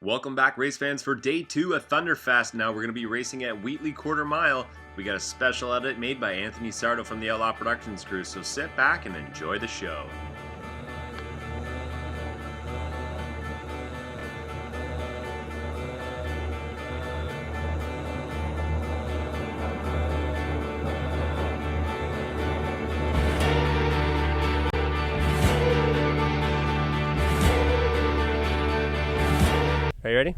Welcome back, race fans, for day 2 of Thunderfest. Now we're going to be racing at Wheatley Quarter Mile. We got a special edit made by Anthony Sardo from the Outlaw Productions crew, so sit back and enjoy the show. Are you ready?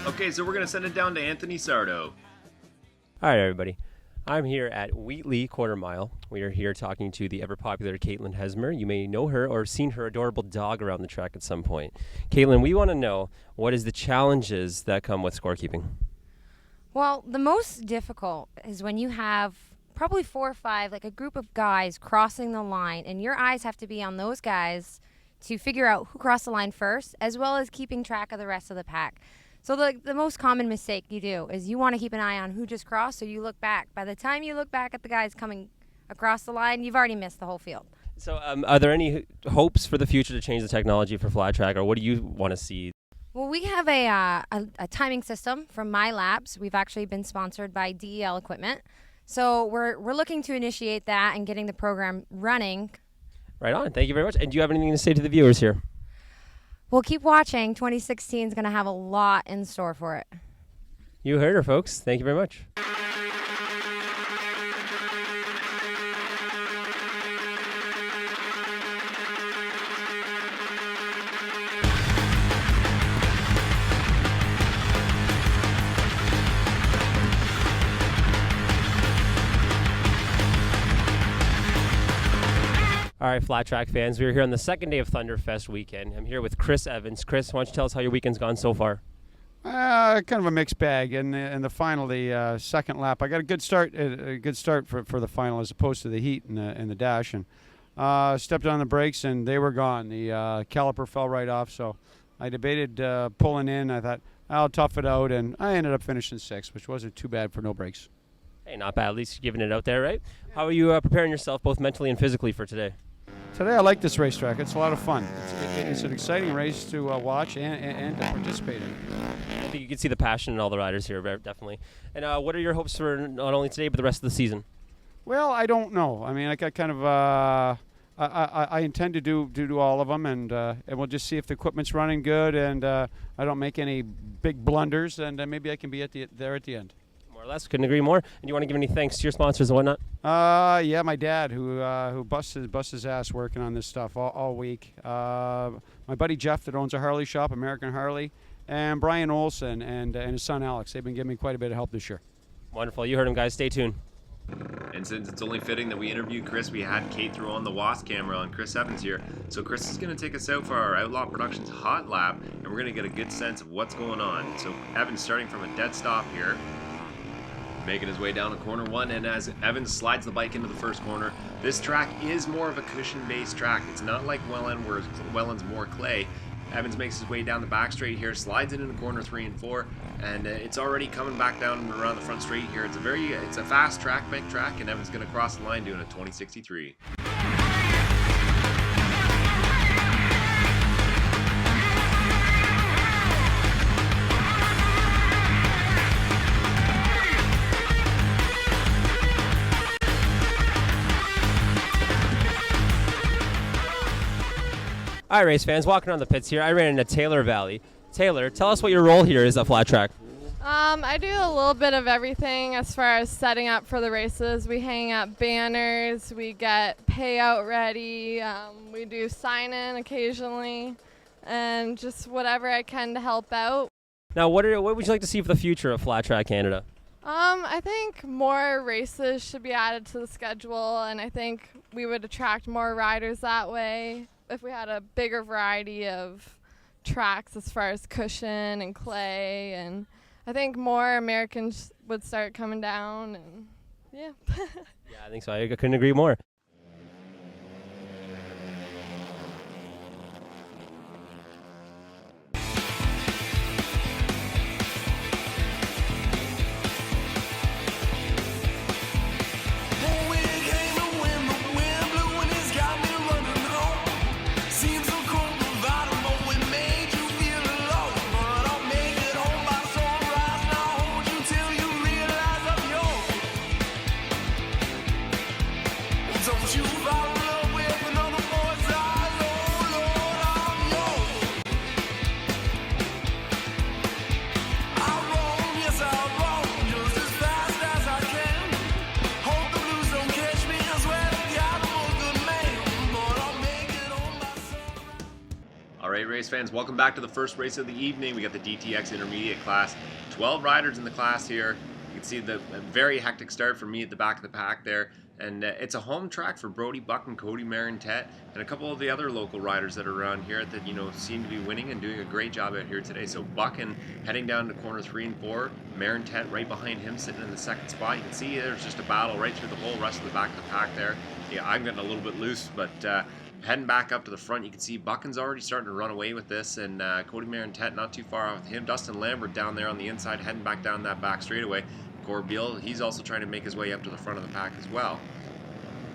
Okay, so we're going to send it down to Anthony Sardo. All right, everybody. I'm here at Wheatley Quarter Mile. We are here talking to the ever-popular Caitlin Hesmer. You may know her or seen her adorable dog around the track at some point. Caitlin, we want to know, what is the challenges that come with scorekeeping? Well, the most difficult is when you have probably 4 or 5, like a group of guys crossing the line, and your eyes have to be on those guys to figure out who crossed the line first, as well as keeping track of the rest of the pack. So the most common mistake you do is you want to keep an eye on who just crossed, so you look back. By the time you look back at the guys coming across the line, you've already missed the whole field. So are there any hopes for the future to change the technology for flat track, or what do you want to see? Well, we have a timing system from My Labs. We've actually been sponsored by DEL Equipment. So we're looking to initiate that and getting the program running. Right on. Thank you very much. And do you have anything to say to the viewers here? Well, keep watching. 2016 is going to have a lot in store for it. You heard her, folks. Thank you very much. All right, flat track fans, we are here on the second day of Thunderfest weekend. I'm here with Chris Evans. Chris, why don't you tell us how your weekend's gone so far? Kind of a mixed bag. In the final, the second lap, I got a good start for the final as opposed to the heat and the dash, and stepped on the brakes and they were gone. The caliper fell right off, so I debated pulling in. I thought I'll tough it out, and I ended up finishing 6th, which wasn't too bad for no brakes. Hey, not bad. At least you're giving it out there, right? How are you preparing yourself both mentally and physically for today? Today I like this racetrack. It's a lot of fun. It's an exciting race to watch and to participate in. I think you can see the passion in all the riders here, definitely. And what are your hopes for not only today but the rest of the season? Well, I don't know. I mean, I got kind of I intend to do all of them, and we'll just see if the equipment's running good and I don't make any big blunders, and maybe I can be there at the end. More or less, couldn't agree more. And do you want to give any thanks to your sponsors and whatnot? Yeah, my dad, who busts his ass working on this stuff all week. My buddy Jeff that owns a Harley shop, American Harley, and Brian Olson and his son Alex. They've been giving me quite a bit of help this year. Wonderful. You heard him, guys. Stay tuned. And since it's only fitting that we interviewed Chris, we had Kate throw on the WASP camera on Chris Evans here. So Chris is going to take us out for our Outlaw Productions hot lap, and we're going to get a good sense of what's going on. So Evans starting from a dead stop here. Making his way down to corner 1, and as Evans slides the bike into the first corner, this track is more of a cushion-based track. It's not like Welland, where Welland's more clay. Evans makes his way down the back straight here, slides it into corner 3 and 4, and it's already coming back down around the front straight here. It's a fast track, big track, and Evans going to cross the line doing a 20.63. All right, race fans, walking around the pits here, I ran into Taylor Valley. Taylor, tell us what your role here is at Flat Track. I do a little bit of everything as far as setting up for the races. We hang up banners, we get payout ready, we do sign-in occasionally, and just whatever I can to help out. Now, what would you like to see for the future of Flat Track Canada? I think more races should be added to the schedule, and I think we would attract more riders that way if we had a bigger variety of tracks as far as cushion and clay, and I think more Americans would start coming down, and yeah. Yeah, I think so. I couldn't agree more. Alright, race fans, welcome back to the first race of the evening. We got the DTX Intermediate class. 12 riders in the class here. You can see the very hectic start for me at the back of the pack there. And it's a home track for Brody Buck and Cody Marintet and a couple of the other local riders that are around here that, seem to be winning and doing a great job out here today. So Buckin heading down to corner 3 and 4. Marintet right behind him sitting in the second spot. You can see there's just a battle right through the whole rest of the back of the pack there. Yeah, I'm getting a little bit loose, but heading back up to the front, you can see Buckin's already starting to run away with this, and Cody Marintet not too far off with him. Dustin Lambert down there on the inside, heading back down that back straightaway. Corbeil, he's also trying to make his way up to the front of the pack as well.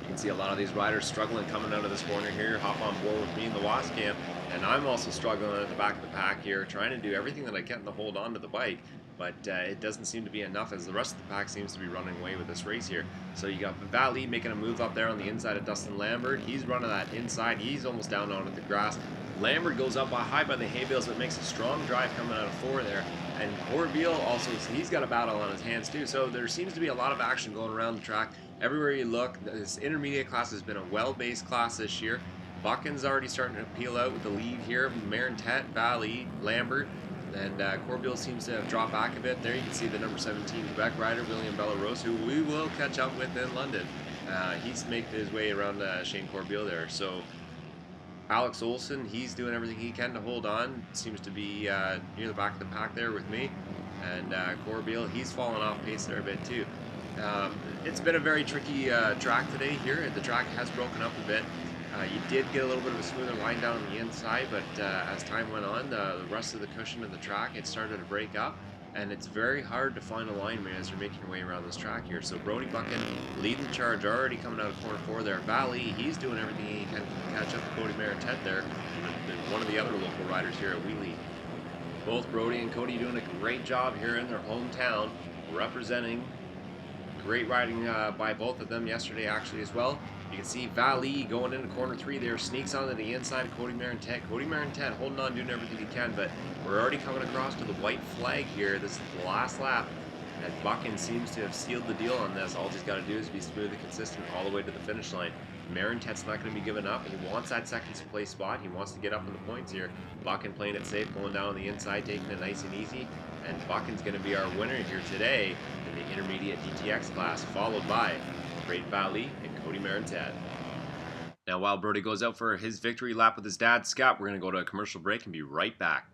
You can see a lot of these riders struggling coming out of this corner here, hop on board with me in the Wasp camp, and I'm also struggling at the back of the pack here, trying to do everything that I can to hold on to the bike, but it doesn't seem to be enough as the rest of the pack seems to be running away with this race here. So you got Valley making a move up there on the inside of Dustin Lambert. He's running that inside. He's almost down onto the grass. Lambert goes up high by the hay bales, but makes a strong drive coming out of 4 there. And Corbeil also, he's got a battle on his hands too. So there seems to be a lot of action going around the track. Everywhere you look, this intermediate class has been a well-based class this year. Buckin's already starting to peel out with the lead here. Marintet, Valley, Lambert, and Corbeil seems to have dropped back a bit. There you can see the number 17 Quebec rider, William Bellarose, who we will catch up with in London. He's making his way around Shane Corbeil there. So Alex Olson, he's doing everything he can to hold on. Seems to be near the back of the pack there with me. And Corbeil, he's fallen off pace there a bit too. It's been a very tricky track today here. The track has broken up a bit. You did get a little bit of a smoother line down on the inside, but as time went on, the rest of the cushion of the track, it started to break up, and it's very hard to find alignment as you're making your way around this track here. So Brody Buckin leading the charge, already coming out of corner 4 there. Valley, he's doing everything he can to catch up to Cody Marintet there, one of the other local riders here at Wheatley. Both Brody and Cody doing a great job here in their hometown, representing. Great riding by both of them yesterday actually as well. You can see Valley going into corner 3 there, sneaks onto the inside of Cody Marintet. Cody Marintet holding on, doing everything he can, but we're already coming across to the white flag here. This is the last lap, and Buckin seems to have sealed the deal on this. All he's got to do is be smooth and consistent all the way to the finish line. Marintet's not going to be giving up, and he wants that second place spot. He wants to get up in the points here. Buckin playing it safe, going down on the inside, taking it nice and easy, and Buckin's going to be our winner here today in the intermediate DTX class, followed by Great Valley and Cody Marintet. Now, while Brody goes out for his victory lap with his dad, Scott, we're going to go to a commercial break and be right back.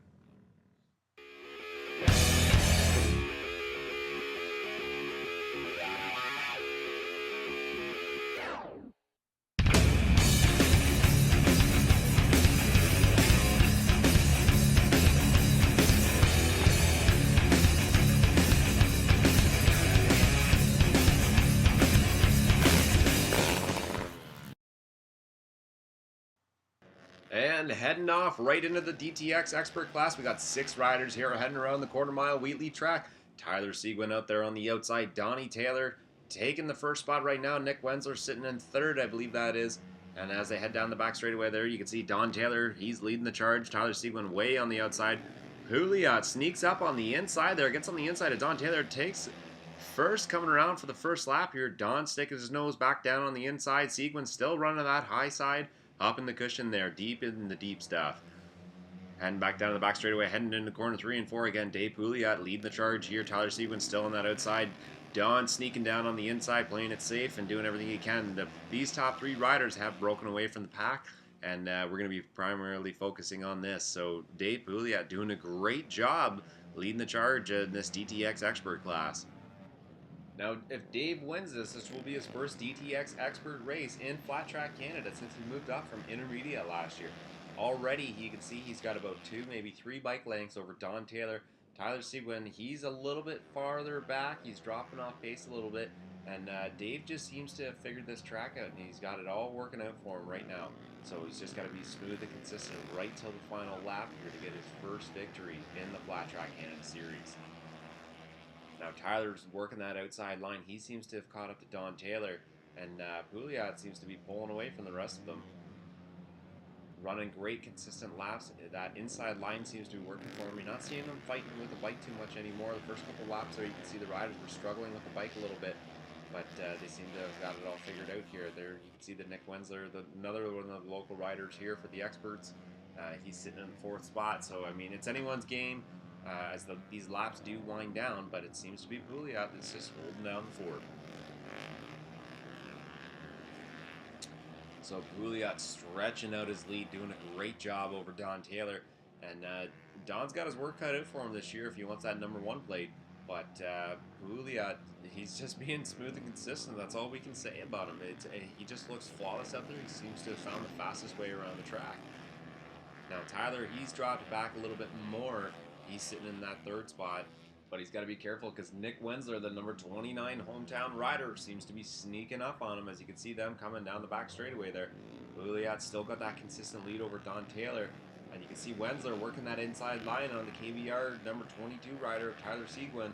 And heading off right into the DTX Expert class, we got 6 riders here heading around the quarter mile Wheatley track. Tyler Seguin out there on the outside. Donnie Taylor taking the first spot right now. Nick Wensler sitting in third, I believe that is. And as they head down the back straightaway there, you can see Don Taylor, he's leading the charge. Tyler Seguin way on the outside. Pouliot sneaks up on the inside there, gets on the inside of Don Taylor, takes first coming around for the first lap here. Don sticking his nose back down on the inside. Seguin still running that high side, up in the cushion there, deep in the deep stuff. Heading back down to the back straightaway, heading into corner 3 and 4 again. Dave Pouliot leading the charge here. Tyler Seguin still on that outside. Don sneaking down on the inside, playing it safe and doing everything he can. These top 3 riders have broken away from the pack, and we're going to be primarily focusing on this. So Dave Pouliot doing a great job leading the charge in this DTX Expert class. Now, if Dave wins this will be his first DTX Expert race in Flat Track Canada since he moved up from Intermediate last year. Already, you can see he's got about 2, maybe 3 bike lengths over Don Taylor. Tyler Seguin, he's a little bit farther back. He's dropping off pace a little bit. And Dave just seems to have figured this track out, and he's got it all working out for him right now. So he's just got to be smooth and consistent right till the final lap here to get his first victory in the Flat Track Canada Series. Now Tyler's working that outside line. He seems to have caught up to Don Taylor, and Pouliot seems to be pulling away from the rest of them. Running great consistent laps. That inside line seems to be working for him. You're not seeing them fighting with the bike too much anymore. The first couple laps there, you can see the riders were struggling with the bike a little bit, but they seem to have got it all figured out here. There you can see that Nick Wensler, another one of the local riders here for the experts. He's sitting in the 4th spot, so I mean it's anyone's game as these laps do wind down, but it seems to be Pouliot that's just holding down the fort. So Pouliot stretching out his lead, doing a great job over Don Taylor. And Don's got his work cut out for him this year if he wants that number 1 plate. But Pouliot, he's just being smooth and consistent. That's all we can say about him. He just looks flawless out there. He seems to have found the fastest way around the track. Now Tyler, he's dropped back a little bit more. He's sitting in that 3rd spot. But he's got to be careful because Nick Wensler, the number 29 hometown rider, seems to be sneaking up on him as you can see them coming down the back straightaway there. Pouliot's still got that consistent lead over Don Taylor. And you can see Wensler working that inside line on the KBR number 22 rider, Tyler Seguin.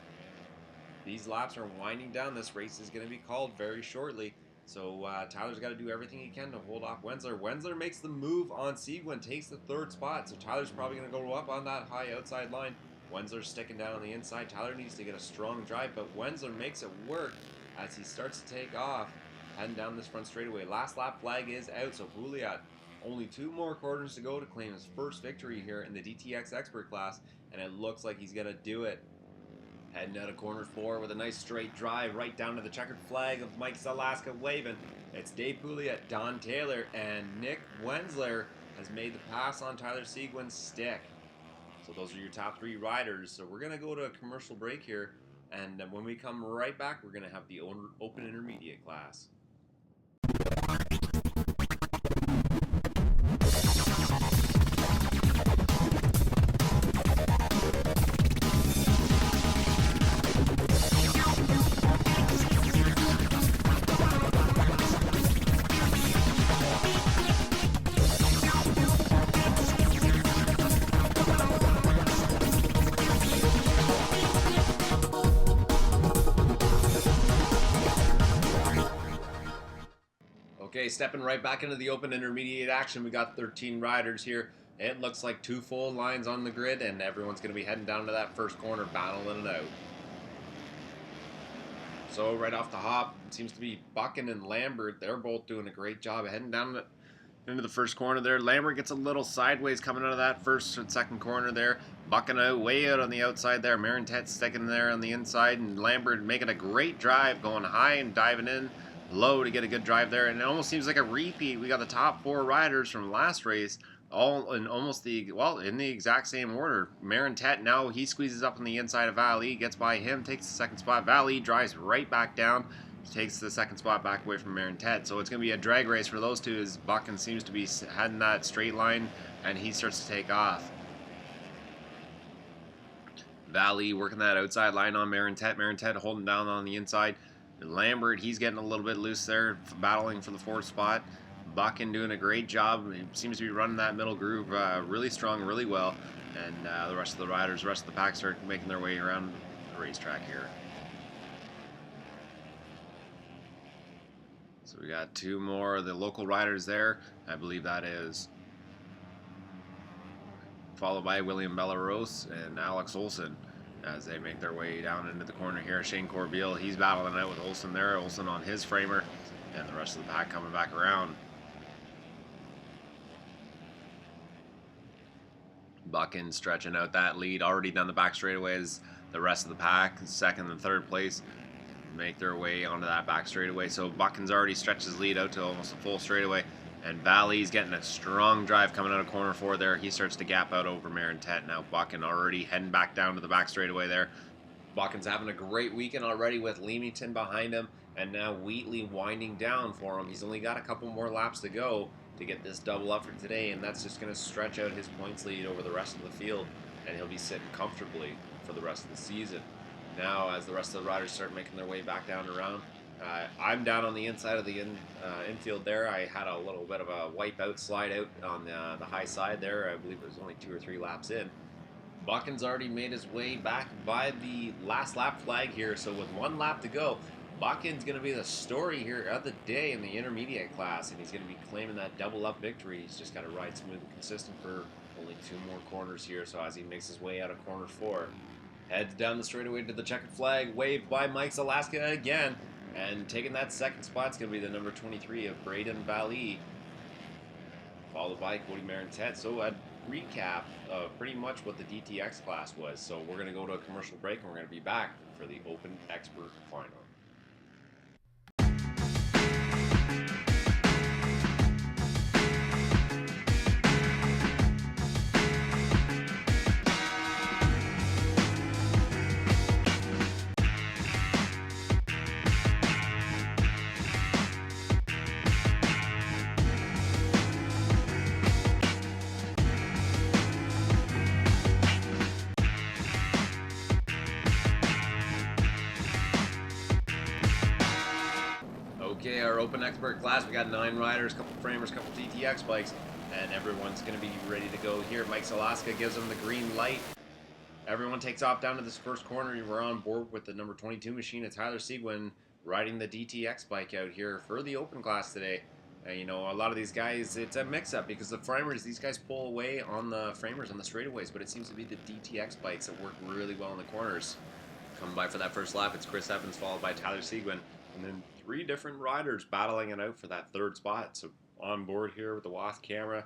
These laps are winding down. This race is going to be called very shortly. So Tyler's got to do everything he can to hold off Wensler. Wensler makes the move on Seguin, takes the 3rd spot. So Tyler's probably going to go up on that high outside line. Wensler's sticking down on the inside. Tyler needs to get a strong drive, but Wensler makes it work as he starts to take off, heading down this front straightaway. Last lap flag is out, so Pouliot only 2 more quarters to go to claim his first victory here in the DTX Expert class, and it looks like he's going to do it. Heading out of corner 4 with a nice straight drive right down to the checkered flag of Mike Salaska waving. It's Dave Pouliot, Don Taylor, and Nick Wensler has made the pass on Tyler Seguin's stick. So those are your top 3 riders. So we're going to go to a commercial break here, and when we come right back, we're going to have the open intermediate class. Okay, stepping right back into the open intermediate action. We got 13 riders here. It looks like 2 full lines on the grid, and everyone's going to be heading down to that first corner, battling it out. So right off the hop, it seems to be Buchan and Lambert. They're both doing a great job of heading down into the first corner there. Lambert gets a little sideways coming out of that first and second corner there. Buchan way out on the outside there. Marintet sticking there on the inside, and Lambert making a great drive, going high and diving in low to get a good drive there. And it almost seems like a repeat. We got the top 4 riders from last race all in almost in the exact same order. Marintet, now he squeezes up on the inside of Valley, gets by him, takes the 2nd spot. Valley drives right back down, takes the 2nd spot back away from Marintet. So it's going to be a drag race for those 2 as Buchan seems to be heading that straight line and he starts to take off. Valley working that outside line on Marintet. Marintet holding down on the inside. Lambert, he's getting a little bit loose there, battling for the 4th spot. Buckin doing a great job. He seems to be running that middle groove really strong, really well. And the rest of the riders, the rest of the pack start making their way around the racetrack here. So we got two more of the local riders there. I believe that is followed by William Belarose and Alex Olson as they make their way down into the corner here. Shane Corbeil, he's battling out with Olson there. Olson on his framer, and the rest of the pack coming back around. Buckin stretching out that lead already down the back straightaway as the rest of the pack, second and third place, make their way onto that back straightaway. So Buckin's already stretched his lead out to almost a full straightaway. And Valley's getting a strong drive coming out of corner 4 there. He starts to gap out over Marintet. Now Buckin already heading back down to the back straightaway there. Buckin's having a great weekend already with Leamington behind him. And now Wheatley winding down for him. He's only got a couple more laps to go to get this double up for today. And that's just going to stretch out his points lead over the rest of the field. And he'll be sitting comfortably for the rest of the season. Now as the rest of the riders start making their way back down and around, I'm down on the inside of the infield there. I had a little bit of a wipe out slide out on the high side there. I believe it was only 2 or 3 laps in. Buckin's already made his way back by the last lap flag here. So with 1 lap to go, Buckin's going to be the story here of the day in the intermediate class. And he's going to be claiming that double up victory. He's just got to ride smooth and consistent for only 2 more corners here. So as he makes his way out of corner 4, heads down the straightaway to the checkered flag, waved by Mike's Alaska again. And taking that second spot is going to be the number 23 of Braden Valley, followed by Cody Marintet. So a recap of pretty much what the DTX class was. So we're going to go to a commercial break, and we're going to be back for the Open Expert Final. Okay, our Open Expert class, we got 9 riders, couple framers, couple DTX bikes, and everyone's going to be ready to go here. Mike's Alaska gives them the green light. Everyone takes off down to this first corner. We're on board with the number 22 machine. It's Tyler Seguin riding the DTX bike out here for the Open class today. You know, a lot of these guys, it's a mix-up because the framers, these guys pull away on the framers on the straightaways, but it seems to be the DTX bikes that work really well in the corners. Coming by for that first lap, it's Chris Evans followed by Tyler Seguin, and then 3 different riders battling it out for that 3rd spot. So on board here with the WASP camera,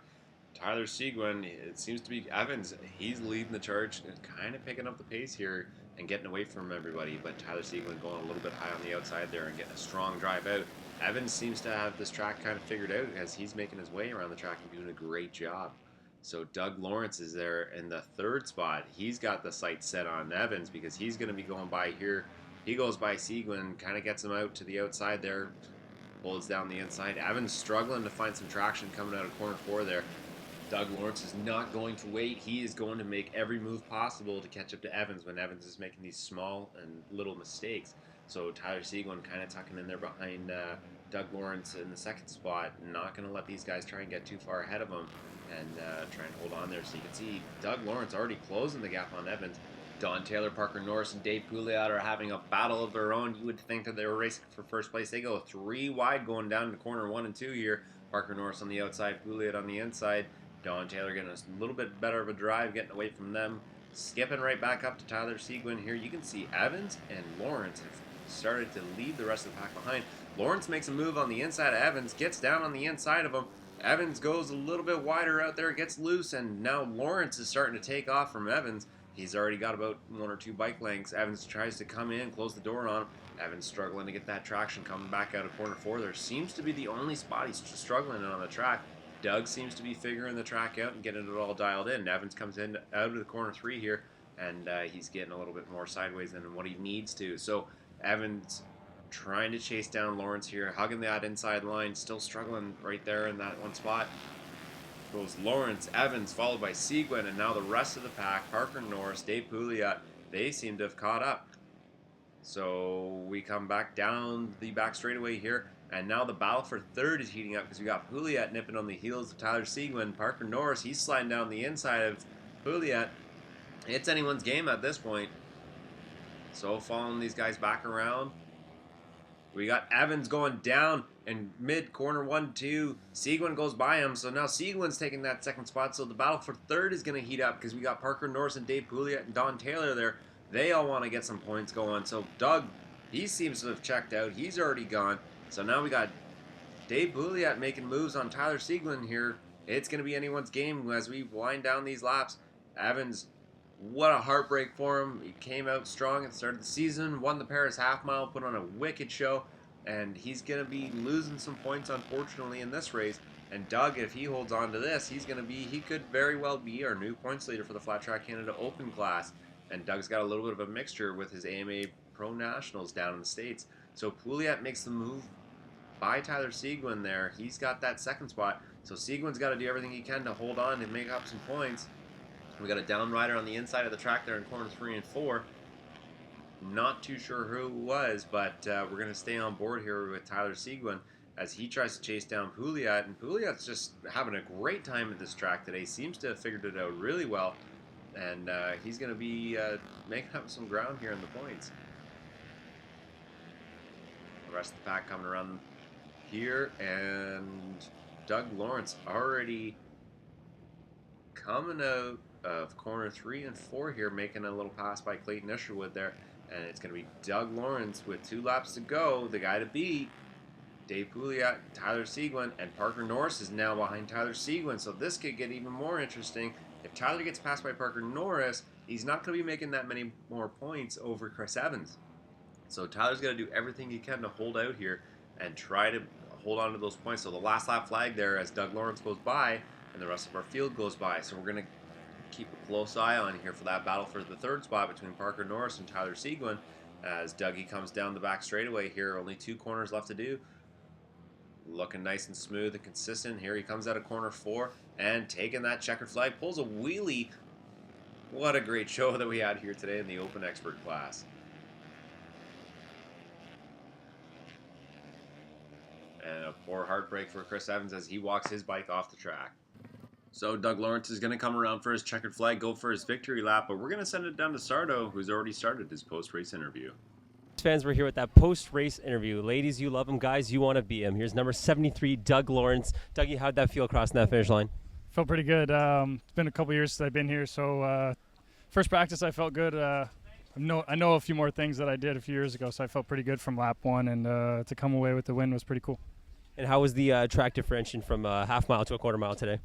Tyler Seguin, it seems to be Evans. He's leading the charge and kind of picking up the pace here and getting away from everybody. But Tyler Seguin going a little bit high on the outside there and getting a strong drive out. Evans seems to have this track kind of figured out as he's making his way around the track and doing a great job. So Doug Lawrence is there in the 3rd spot. He's got the sights set on Evans because he's going to be going by here. He goes by Seguin, kind of gets him out to the outside there, pulls down the inside. Evans struggling to find some traction coming out of corner 4 there. Doug Lawrence is not going to wait. He is going to make every move possible to catch up to Evans when Evans is making these small and little mistakes. So Tyler Seguin kind of tucking in there behind Doug Lawrence in the 2nd spot, not going to let these guys try and get too far ahead of him and try and hold on there. So you can see Doug Lawrence already closing the gap on Evans. Don Taylor, Parker Norris, and Dave Pouliot are having a battle of their own. You would think that they were racing for first place. They go 3 wide going down to corner 1 and 2 here. Parker Norris on the outside, Pouliot on the inside. Don Taylor getting a little bit better of a drive, getting away from them. Skipping right back up to Tyler Seguin here. You can see Evans and Lawrence have started to leave the rest of the pack behind. Lawrence makes a move on the inside of Evans, gets down on the inside of him. Evans goes a little bit wider out there, gets loose, and now Lawrence is starting to take off from Evans. He's already got about 1 or 2 bike lengths. Evans tries to come in, close the door on him. Evans struggling to get that traction coming back out of corner 4. There seems to be the only spot he's struggling on the track. Doug seems to be figuring the track out and getting it all dialed in. Evans comes in out of the corner 3 here, and he's getting a little bit more sideways than what he needs to. So Evans trying to chase down Lawrence here, hugging that inside line, still struggling right there in that one spot. Goes Lawrence, Evans, followed by Seguin, and now the rest of the pack, Parker Norris, Dave Pouliot, they seem to have caught up. So we come back down the back straightaway here. And now the battle for third is heating up because we got Pouliot nipping on the heels of Tyler Seguin. Parker Norris, he's sliding down the inside of Pouliot. It's anyone's game at this point. So following these guys back around. We got Evans going down in mid corner 1-2. Seguin goes by him, so now Seguin's taking that second spot. So the battle for third is going to heat up because we got Parker Norris and Dave Pouliot and Don Taylor there. They all want to get some points going. So Doug, he seems to have checked out. He's already gone. So now we got Dave Pouliot making moves on Tyler Seguin here. It's going to be anyone's game as we wind down these laps. Evans, what a heartbreak for him. He came out strong at the start of the season, won the Paris half mile, put on a wicked show, and he's going to be losing some points, unfortunately, in this race. And Doug, if he holds on to this, he could very well be our new points leader for the Flat Track Canada Open class. And Doug's got a little bit of a mixture with his AMA Pro Nationals down in the States. So Pouliot makes the move by Tyler Seguin there. He's got that second spot. So Seguin's got to do everything he can to hold on and make up some points. We got a down rider on the inside of the track there in corners 3 and 4. Not too sure who it was, but we're going to stay on board here with Tyler Seguin as he tries to chase down Pouliot. And Pouliot's just having a great time at this track today. Seems to have figured it out really well. And he's going to be making up some ground here in the points. The rest of the pack coming around here. And Doug Lawrence already coming out of corner 3 and 4 here, making a little pass by Clayton Isherwood there. And it's going to be Doug Lawrence with 2 laps to go, the guy to beat. Dave Pouliot, Tyler Seguin, and Parker Norris is now behind Tyler Seguin, so this could get even more interesting. If Tyler gets passed by Parker Norris, he's not going to be making that many more points over Chris Evans. So Tyler's got to do everything he can to hold out here and try to hold on to those points. So the last lap flag there as Doug Lawrence goes by and the rest of our field goes by. So we're going to keep a close eye on here for that battle for the third spot between Parker Norris and Tyler Seguin as Dougie comes down the back straightaway here. Only 2 corners left to do. Looking nice and smooth and consistent. Here he comes out of corner 4 and taking that checkered flag. Pulls a wheelie. What a great show that we had here today in the Open Expert class. And a poor heartbreak for Chris Evans as he walks his bike off the track. So Doug Lawrence is going to come around for his checkered flag, go for his victory lap, but we're going to send it down to Sardo, who's already started his post-race interview. Fans, we're here with that post-race interview. Ladies, you love him. Guys, you want to be him. Here's number 73, Doug Lawrence. Dougie, how'd that feel crossing that finish line? Felt pretty good. It's been a couple years since I've been here, so first practice I felt good. I know a few more things that I did a few years ago, so I felt pretty good from lap 1, and to come away with the win was pretty cool. And how was the track differentiation from a half mile to a quarter mile today?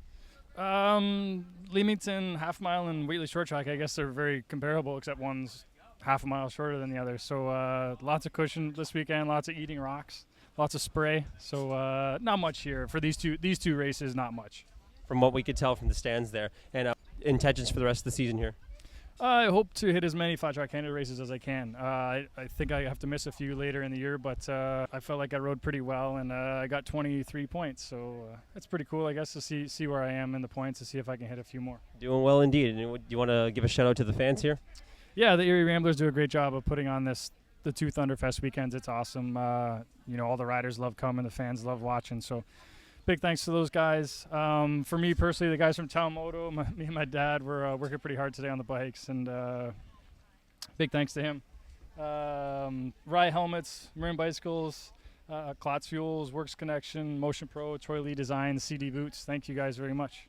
Leamington half mile and Wheatley short track, I guess they're very comparable, except one's half a mile shorter than the other. So lots of cushion this weekend, lots of eating rocks, lots of spray. So not much here for these two races. Not much. From what we could tell from the stands there, and intentions for the rest of the season here. I hope to hit as many Flat Track Canada races as I can. I think I have to miss a few later in the year, but I felt like I rode pretty well, and I got 23 points. So it's pretty cool, I guess, to see where I am in the points, to see if I can hit a few more. Doing well indeed. And do you want to give a shout out to the fans here? Yeah, the Erie Ramblers do a great job of putting on the 2 Thunderfest weekends. It's awesome. All the riders love coming, the fans love watching. So big thanks to those guys. For me personally, the guys from Town Moto, me and my dad were working pretty hard today on the bikes, and big thanks to him. Rye Helmets, Marin Bicycles, Klotz Fuels, Works Connection, Motion Pro, Troy Lee Designs, CD Boots. Thank you guys very much.